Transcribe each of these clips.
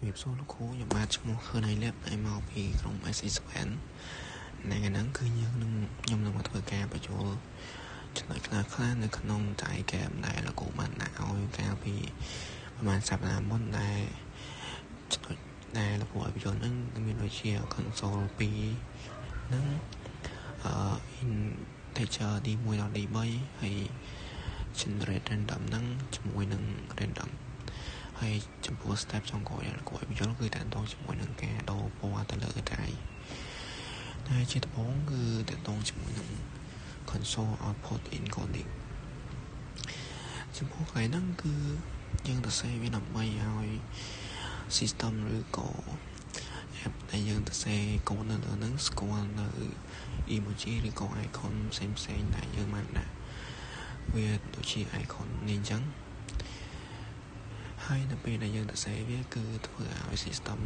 ជំរាបសួរលោកគ្រូខ្ញុំបាទឈ្មោះខឿនៃលៀបហើយមកពីក្រុម SE7 ថ្ងៃហ្នឹងគឺខ្ញុំនឹងមកធ្វើការបញ្ចូលចំណុចខ្លះនៅក្នុងតែហ្គេមដែលលោកគ្រូបានដាក់ឲ្យកាលពីប្រហែលសប្តាហ៍មុនដែលចំណុចដែលលោកគ្រូឲ្យបញ្ចូលហ្នឹងគឺមានដូចជា console 2ហ្នឹងinteger D1 ដល់ D3 ហើយ generate random ហ្នឹងជាមួយនឹង random ហើយចំពោះ step ចុងក្រោយដែលគួរឲ្យបញ្ចូលគឺតាក់ទងជាមួយនឹងការដូរពណ៌ទៅលើដៃហើយជាដំបូងគឺតាក់ទងជាមួយនឹង console output encoding ចំពោះកន្លែងហ្នឹងគឺយើងទៅសេវាដើម្បីឲ្យ system ឬក៏ app ដែលយើងទៅសេកូដនៅលើហ្នឹងស្គាល់នៅ emoji ឬក៏ icon ផ្សេងដែលយើងបានដាក់វាដូចជា icon នេះអញ្ចឹងហើយនៅពេលដែលយើងទៅសេវាគឺធ្វើឲ្យ system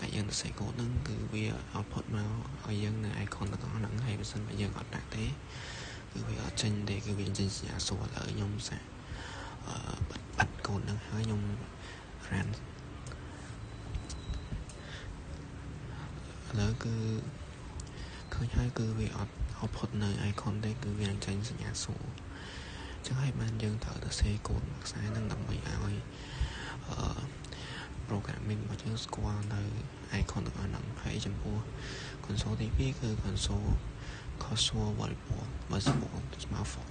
ដែលយើងទៅសេកូដហ្នឹងគឺវា output មកឲ្យយើងនៅ icon ទាំងអស់ហ្នឹងហើយបើសិនបើយើងអត់ដាក់ទេគឺវាអត់ចេញទេគឺវាចេញសញ្ញាសួរឥឡូវខ្ញុំសាកបិទកូដហ្នឹងហើយខ្ញុំ run ឥឡូវគឺឃើញហើយគឺវាអត់ output នៅ icon ទេគឺវានឹងចេញសញ្ញាសួរចឹងហើយបានយើងត្រូវទៅសេកូដមួយខ្សែហ្នឹងដើម្បីឲ្យprogramming របស់យើងស្គាល់នៅ icon ទាំងអស់ហ្នឹងហើយចំពោះ console ទី2គឺ console cursor visible ស្មើ for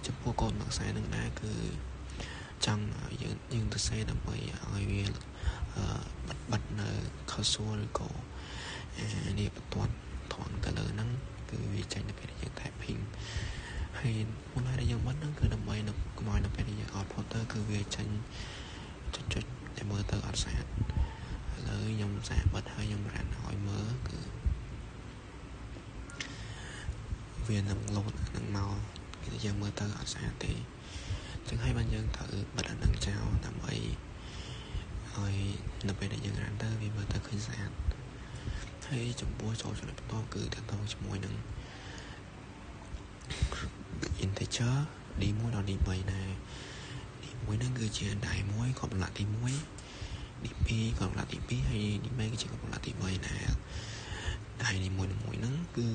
ចំពោះកូដមួយខ្សែហ្នឹងដែរគឺចង់ឲ្យយើងទៅសេដើម្បីឲ្យវាបិទនៅ cursor ឬក៏នេះបន្ទាត់ថងទៅលើហ្នឹងគឺវាចេញទៅពេលដែលយើង typing ហើយមូលហេតុដែលយើងបិទហ្នឹងគឺដើម្បីកុំឲ្យនៅពេលដែលយើង output ទៅគឺវាចេញចុចតែមើលទៅអត់ស្អាតឥឡូវខ្ញុំសាកបិទហើយខ្ញុំរ៉ាន់ឲ្យមើលគឺវានឹង load នឹងមកគឺយើងមើលទៅអត់ស្អាតទេអញ្ចឹងហើយបានយើងត្រូវបិទអានឹងចោលដើម្បីឲ្យនៅពេលដែលយើងរ៉ាន់ទៅវាមើលទៅឃើញស្អាតហើយចំពោះចូលចំណុចបន្តគឺតទៅជាមួយនឹង integer D1 ដល់ D3 ដែរD1 ហ្នឹងគឺជាដៃ1ក៏ចម្លាក់ទី1 D2 ក៏ចម្លាក់ទី2ហើយ D3 គឺជាក៏ចម្លាក់ទី3ដែរដៃនីមួយៗហ្នឹងគឺ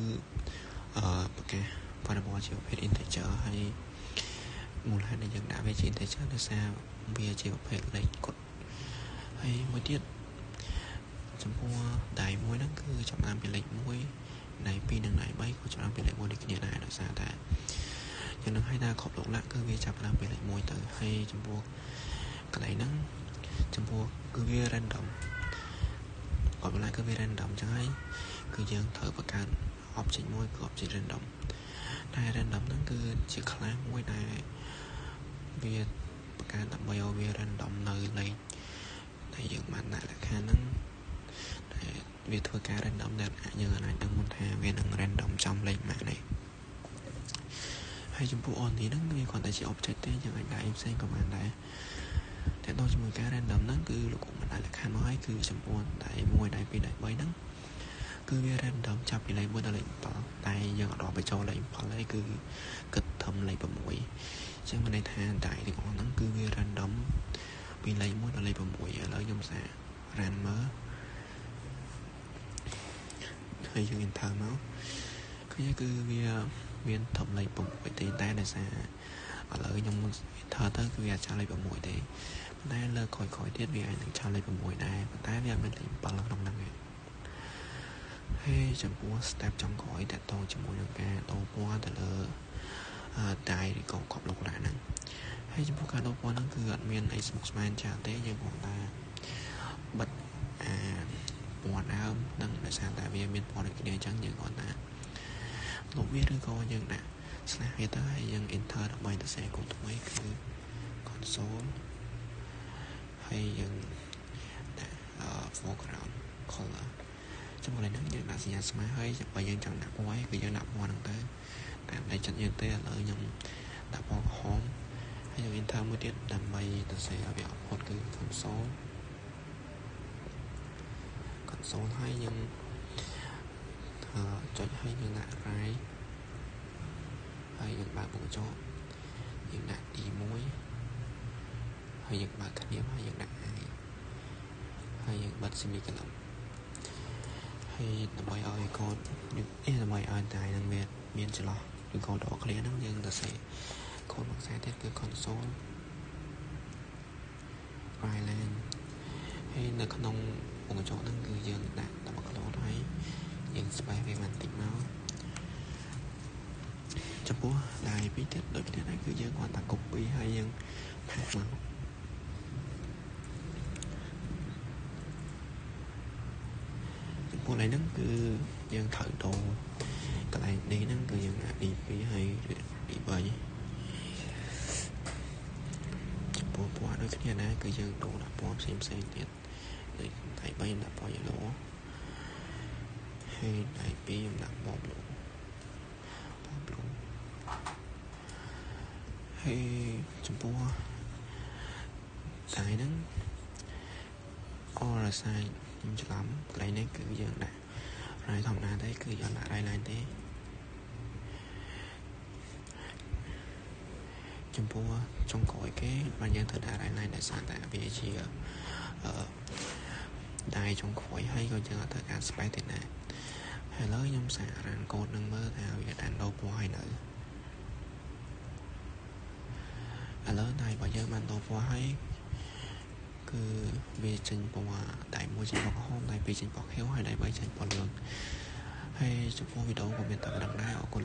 ប្រកាសបរិបទជាប្រភេទ integer ហើយមូលហេតុដែលយើងដាក់វាជា integer ដោយសារវាជាប្រភេទលេខគត់ហើយមួយទៀតចំពោះដៃ1ហ្នឹងគឺចាប់ផ្ដើមពីលេខ1ដៃ2និងដៃ3ក៏ចាប់ផ្ដើមពីលេខ1ដូចគ្នាដែរដោយសារតែយ៉ាងនឹងឲ្យថាគ្រប់លោកលក្ខគឺវាចាប់ផ្ដើមពីលេខ1ទៅហើយចំពោះកន្លែងហ្នឹងចំពោះគឺវា random គ្រប់លោកលក្ខគឺវា random ចឹងហើយគឺយើងត្រូវបង្កើត object មួយគឺ object random តែ random ហ្នឹងគឺជា class មួយដែលវាបង្កើតដើម្បីឲ្យវា random នៅលេខដែលយើងបានដាក់លក្ខខណ្ឌហ្នឹងតែវាធ្វើការ random ដែលយើងអាចដឹងមុនថាវានឹង random ចំលេខម៉ាក់នេះហើយចំពោះ only ហ្នឹងវាគ្រាន់តែជា object ទេយើងអាចដាក់ផ្សេងក៏បានដែរតែដូចជាមួយការ random ហ្នឹងគឺលោកគ្រូបានដាក់លក្ខខណ្ឌមកហើយគឺចំពោះដៃ1ដៃ2ដៃ3ហ្នឹងគឺវា random ចាប់ពីលេខ1ដល់លេខ7តែយើងអត់ដល់បញ្ចូលលេខ7ទេគឺគិតធំលេខ6អញ្ចឹងមានន័យថាដៃទាំងអស់ហ្នឹងគឺវា random ពីលេខ1ដល់លេខ6ឥឡូវខ្ញុំសាក run មើលហើយយើង enter មកឃើញគឺវាមានធំលេខ6ទេតែដោយសារឥឡូវខ្ញុំ enter ទៅគឺវាអាចចាស់លេខ6ទេប៉ុន្តែលើក្រោយទៀតវាអាចនឹងចាស់លេខ6ដែរប៉ុន្តែវាអត់មានលេខ7ក្នុងហ្នឹងទេហើយចំពោះ step ចុងក្រោយតទៅជាមួយនឹងការដូរពណ៌ទៅលើដៃឬក៏កប់លោកលក្ខហ្នឹងហើយចំពោះការដូរពណ៌ហ្នឹងគឺអត់មានអីស្មុគស្មាញច្រើនទេយើងគ្រាន់តែបិទពណ៌ដើមនឹងដោយសារតែវាមានពណ៌ដូចគ្នាអញ្ចឹងយើងគ្រាន់តែលុបវាឬក៏យើងដាក់ស្លាកវាទៅហើយយើង enter ដើម្បីទៅសេកូដថ្មីគឺ console ហើយយើងដាក់ foreground color ចំពោះនេះយើងដាក់សញ្ញាស្មើហើយបើយើងចង់ដាក់ពណ៌ឯងគឺយើងដាក់ពណ៌ហ្នឹងទៅតាមតែចិត្តយើងទេឥឡូវខ្ញុំដាក់ពណ៌ក្រហមហើយយើង enter មួយទៀតដើម្បីទៅសេឲ្យវា output គឺ console ហើយយើងចុចហើយយើងដាក់ right ហើយយើងបើកបង្ចោយើងដាក់ D1 ហើយយើងបើកគ្នាហើយយើងដាក់ I បិទ semicolon ហើយដើម្បីឲ្យកូដដើម្បីឲ្យតែនឹងមានចន្លោះឬកូដដ៏ឃ្លាហ្នឹងយើងទៅសេកូដមួយខ្សែទៀតគឺ console Island ហើយនៅក្នុងវងកញ្ចក់ហ្នឹងគឺយើងដាក់ double close ហើយយើង space វាបន្តិចមកចំពោះដៃពីរទៀតដូចគ្នាដែរគឺយើងគាត់ថា copy ហើយយើងផាសមកចំពោះឡើយហ្នឹងគឺយើងត្រូវដូរកន្លែង D ហ្នឹងគឺយើងដាក់ D2 ហើយ D3 ចំពោះពណ៌ដូចគ្នាដែរគឺយើងដូរដាក់ពណ៌ផ្សេងទៀតដូចដៃ3ដាក់ពណ៌ yellow ហើយដៃ2ខ្ញុំដាក់ពណ៌ blue ហើយចំពោះដៃហ្នឹងall aside ខ្ញុំច្រឡំកន្លែងនេះគឺយើងដាក់រ៉ៃធម្មតាទេគឺយើងដាក់រ៉ៃ line ទេចំពោះចុងក្រោយគេបានយើងត្រូវដាក់រ៉ៃ line ដោយសារតែវាជាដៃចុងក្រោយហើយក៏យើងអត់ត្រូវការ space ទេណាហើយឥឡូវខ្ញុំសាករានកូដនឹងមើលថាវាបានដូរពណ៌ហើយនៅឥឡូវដៃរបស់យើងបានដូរពណ៌ហើយគឺវាចេញពណ៌ដៃមួយចេញពណ៌ក្រហមដៃពីរចេញពណ៌ខៀវហើយដៃ3ចេញពណ៌លឿងហើយចំពោះវីដេអូក៏មានតែប៉ុណ្្នឹងដែរអរគុណ